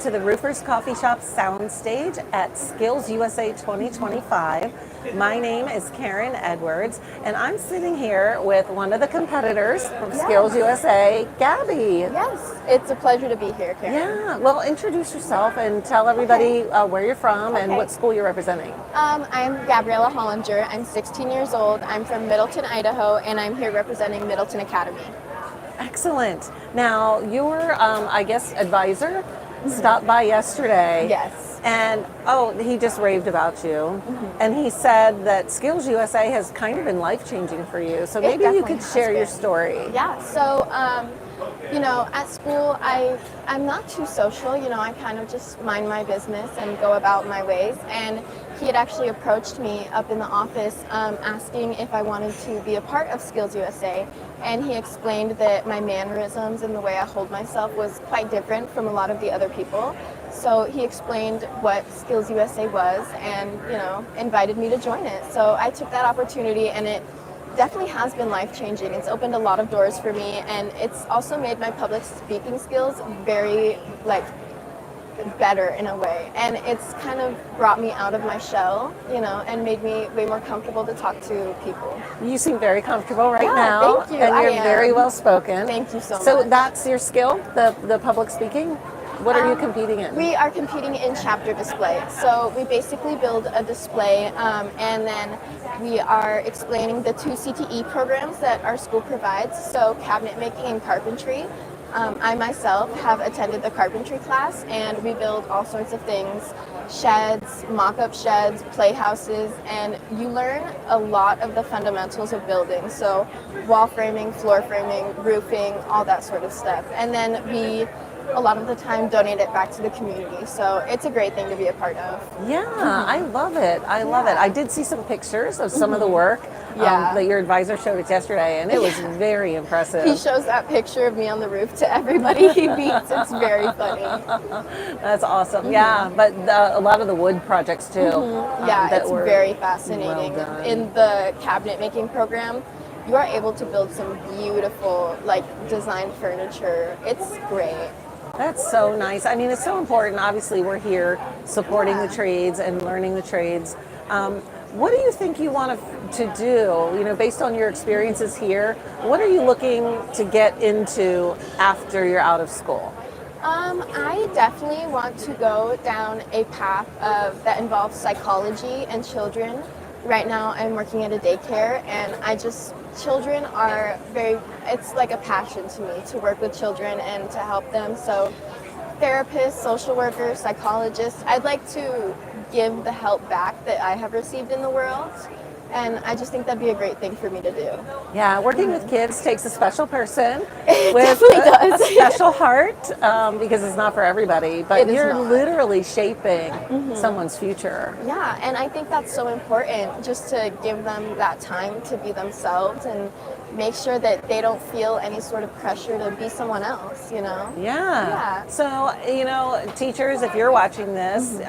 to the Roofers Coffee Shop soundstage at Skills USA 2025. My name is Karen Edwards, and I'm sitting here with one of the competitors from Skills USA, Gabby. Yes, it's a pleasure to be here, Karen. Yeah, well, introduce yourself and tell everybody where you're from and what school you're representing. I'm Gabriella Hollinger. I'm 16 years old. I'm from Middleton, Idaho, and I'm here representing Middleton Academy. Excellent. Now, your, I guess, advisor stopped by yesterday. Yes. And, he just raved about you. And he said that Skills USA has kind of been life-changing for you. So maybe you could share your story. Yeah, so, at school, I'm not too social. I kind of just mind my business and go about my ways. And he had actually approached me up in the office asking if I wanted to be a part of Skills USA. And he explained that my mannerisms and the way I hold myself was quite different from a lot of the other people. So he explained what Skills USA was and, invited me to join it. So I took that opportunity, and it definitely has been life-changing. It's opened a lot of doors for me, and it's also made my public speaking skills very, better in a way. And it's kind of brought me out of my shell, and made me way more comfortable to talk to people. You seem very comfortable right now. Thank you. And you're very well spoken. Thank you so much. So that's your skill, the public speaking? What are you competing in? We are competing in chapter display. So we basically build a display, and then we are explaining the 2 CTE programs that our school provides, so cabinet making and carpentry. I myself have attended the carpentry class, and we build all sorts of things, sheds, mock-up sheds, playhouses, and you learn a lot of the fundamentals of building. So wall framing, floor framing, roofing, all that sort of stuff. And then we a lot of the time donate it back to the community. So it's a great thing to be a part of. Yeah, I love it. I love it. I did see some pictures of some of the work that your advisor showed us yesterday, and it was very impressive. He shows that picture of me on the roof to everybody he meets. It's very funny. That's awesome. Yeah, but a lot of the wood projects too. It's very fascinating. Well in the cabinet making program, you are able to build some beautiful, designed furniture. It's great. That's so nice. I mean, it's so important. Obviously, we're here supporting the trades and learning the trades. What do you think you want to do, based on your experiences here? What are you looking to get into after you're out of school? I definitely want to go down a path that involves psychology and children. Right now, I'm working at a daycare, and children are it's like a passion to me to work with children and to help them. So therapists, social workers, psychologists, I'd like to give the help back that I have received in the world. And I just think that'd be a great thing for me to do. Yeah, working with kids takes a special person It with definitely does. a special heart, because it's not for everybody. But you're not. literally shaping someone's future. Yeah, and I think that's so important, just to give them that time to be themselves and make sure that they don't feel any sort of pressure to be someone else, Yeah. So, teachers, if you're watching this,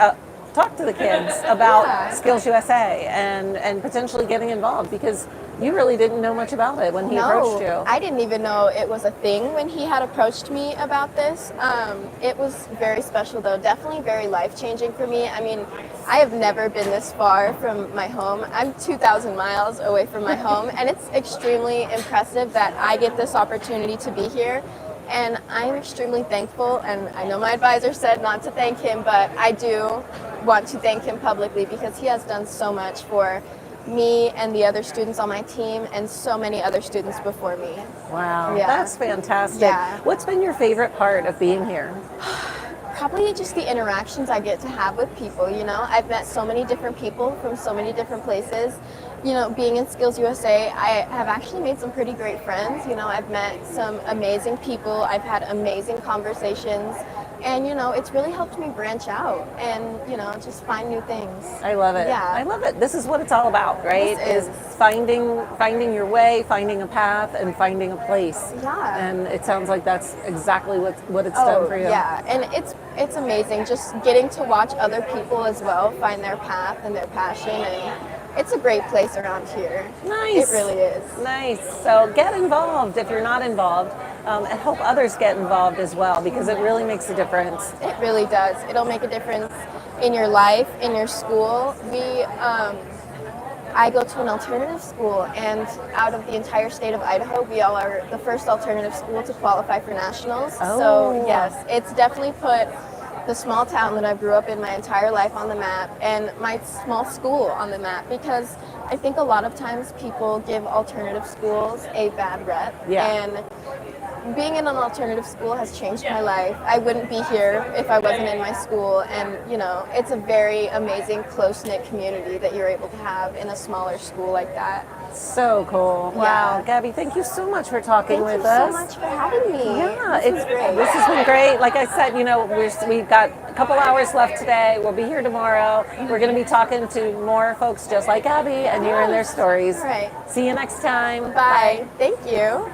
talk to the kids about Skills USA and potentially getting involved, because you really didn't know much about it when he approached you. I didn't even know it was a thing when he had approached me about this. It was very special, though. Definitely very life-changing for me. I mean, I have never been this far from my home. I'm 2,000 miles away from my home, and it's extremely impressive that I get this opportunity to be here. And I'm extremely thankful, and I know my advisor said not to thank him, but I do want to thank him publicly, because he has done so much for me and the other students on my team and so many other students before me. Wow, Yeah. that's fantastic. Yeah. What's been your favorite part of being here? Probably just the interactions I get to have with people. I've met so many different people from so many different places. Being in Skills USA, I have actually made some pretty great friends. I've met some amazing people. I've had amazing conversations. And, it's really helped me branch out and, just find new things. I love it. Yeah. I love it. This is what it's all about, right? This is. Finding your way, finding a path, and finding a place. Yeah. And it sounds like that's exactly what it's done for you. Yeah, and it's amazing just getting to watch other people as well find their path and their passion, and it's a great place around here. Nice. It really is. Nice. So get involved if you're not involved. Mm-hmm. and help others get involved as well, because it really makes a difference. It really does. It'll make a difference in your life, in your school. I go to an alternative school, and out of the entire state of Idaho, we all are the first alternative school to qualify for nationals. Oh. So yes, it's definitely put the small town that I grew up in my entire life on the map, and my small school on the map, because I think a lot of times people give alternative schools a bad rep. Yeah. And being in an alternative school has changed my life. I wouldn't be here if I wasn't in my school, and it's a very amazing, close-knit community that you're able to have in a smaller school like that. So cool. Wow. Yeah. Gabby, thank you so much for talking Thank with you us. so much for having me. Yeah, this was great. this has been great. Like I said, we've got a couple hours left today. We'll be here tomorrow. We're going to be talking to more folks just like Gabby and hearing their stories. All right. See you next time. Bye. Thank you.